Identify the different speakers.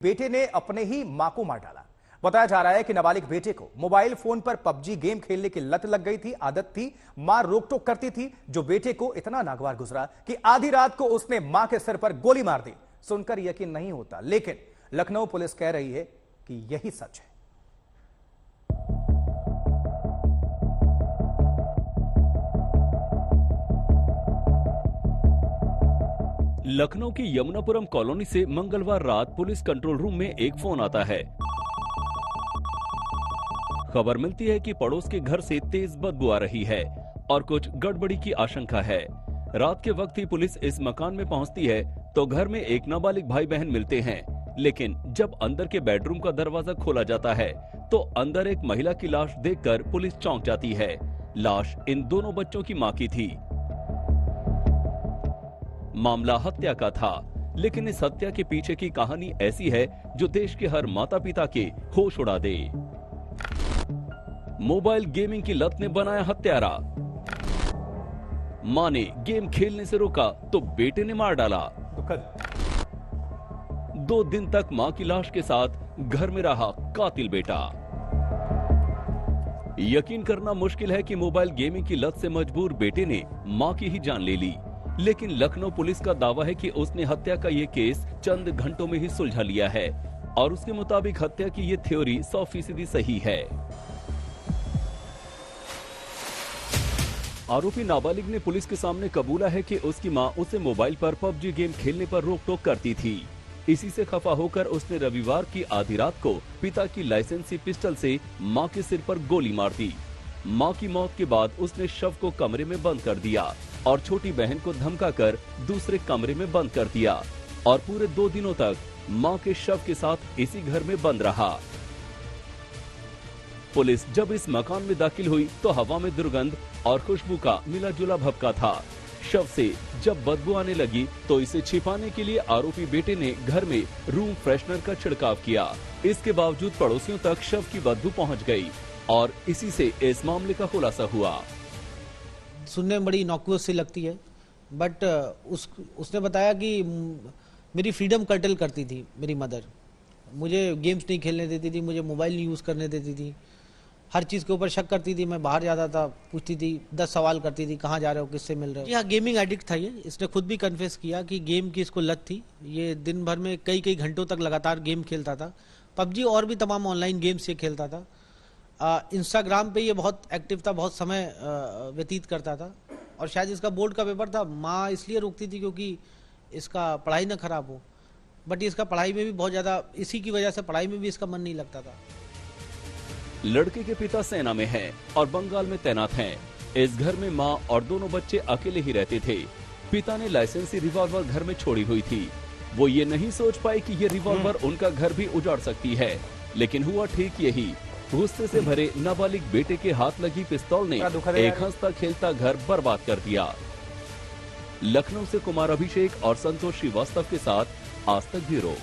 Speaker 1: बेटे ने अपने ही मां को मार डाला। बताया जा रहा है कि नाबालिग बेटे को मोबाइल फोन पर पबजी गेम खेलने की लत लग गई थी, आदत थी। मां रोक टोक करती थी, जो बेटे को इतना नागवार गुजरा कि आधी रात को उसने मां के सिर पर गोली मार दी। सुनकर यकीन नहीं होता, लेकिन लखनऊ पुलिस कह रही है कि यही सच है।
Speaker 2: लखनऊ की यमुनापुरम कॉलोनी से मंगलवार रात पुलिस कंट्रोल रूम में एक फोन आता है। खबर मिलती है कि पड़ोस के घर से तेज बदबू आ रही है और कुछ गड़बड़ी की आशंका है। रात के वक्त ही पुलिस इस मकान में पहुंचती है तो घर में एक नाबालिग भाई बहन मिलते हैं, लेकिन जब अंदर के बेडरूम का दरवाजा खोला जाता है तो अंदर एक महिला की लाश देखकर पुलिस चौंक जाती है। लाश इन दोनों बच्चों की मां की थी। मामला हत्या का था, लेकिन इस हत्या के पीछे की कहानी ऐसी है जो देश के हर माता पिता के होश उड़ा दे। मोबाइल गेमिंग की लत ने बनाया हत्यारा। मां ने गेम खेलने से रोका तो बेटे ने मार डाला। 2 दिन तक मां की लाश के साथ घर में रहा कातिल बेटा। यकीन करना मुश्किल है कि मोबाइल गेमिंग की लत से मजबूर बेटे ने मां की ही जान ले ली, लेकिन लखनऊ पुलिस का दावा है कि उसने हत्या का ये केस चंद घंटों में ही सुलझा लिया है और उसके मुताबिक हत्या की ये थ्योरी 100% सही है। आरोपी नाबालिग ने पुलिस के सामने कबूला है कि उसकी मां उसे मोबाइल पर पबजी गेम खेलने पर रोक टोक करती थी। इसी से खफा होकर उसने रविवार की आधी रात को पिता की लाइसेंसी पिस्टल से मां के सिर पर गोली मार दी। मां की मौत के बाद उसने शव को कमरे में बंद कर दिया और छोटी बहन को धमकाकर दूसरे कमरे में बंद कर दिया और पूरे 2 दिनों तक मां के शव के साथ इसी घर में बंद रहा। पुलिस जब इस मकान में दाखिल हुई तो हवा में दुर्गंध और खुशबू का मिला जुला भभका था। शव से जब बदबू आने लगी तो इसे छिपाने के लिए आरोपी बेटे ने घर में रूम फ्रेशनर का छिड़काव किया। इसके बावजूद पड़ोसियों तक शव की बदबू पहुंच गई और इसी से इस मामले का खुलासा हुआ।
Speaker 3: सुनने में बड़ी इनॉक्यूअस सी लगती है, बट उसने बताया कि मेरी फ्रीडम कर्टेल करती थी मेरी मदर। मुझे गेम्स नहीं खेलने देती थी, मुझे मोबाइल नहीं यूज़ करने देती थी, हर चीज़ के ऊपर शक करती थी। मैं बाहर जाता था, पूछती थी, 10 सवाल करती थी, कहाँ जा रहे हो, किससे मिल रहे हो। यहाँ गेमिंग एडिक्ट था ये। इसने खुद भी कन्फेस किया कि गेम की इसको लत थी। ये दिन भर में कई घंटों तक लगातार गेम खेलता था। पबजी और भी तमाम ऑनलाइन गेम्स ये खेलता था। इंस्टाग्राम पे ये बहुत एक्टिव था, बहुत समय व्यतीत करता था और शायद इसका बोर्ड का पेपर था। माँ इसलिए रोकती थी क्योंकि इसका पढ़ाई ना खराब हो, बट इसका पढ़ाई में भी बहुत ज़्यादा, इसी की वजह से पढ़ाई में भी इसका मन नहीं लगता था।
Speaker 2: लड़के के पिता सेना में हैं और बंगाल में तैनात हैं। इस घर में मां और दोनों बच्चे अकेले ही रहते थे। पिता ने लाइसेंसी रिवॉल्वर घर में छोड़ी हुई थी। वो ये नहीं सोच पाए कि ये रिवॉल्वर उनका घर भी उजाड़ सकती है, लेकिन हुआ ठीक यही। गुस्से से भरे नाबालिग बेटे के हाथ लगी पिस्तौल ने एक हंसता खेलता घर बर्बाद कर दिया। लखनऊ से कुमार अभिषेक और संतोष श्रीवास्तव के साथ आज तक ब्यूरो।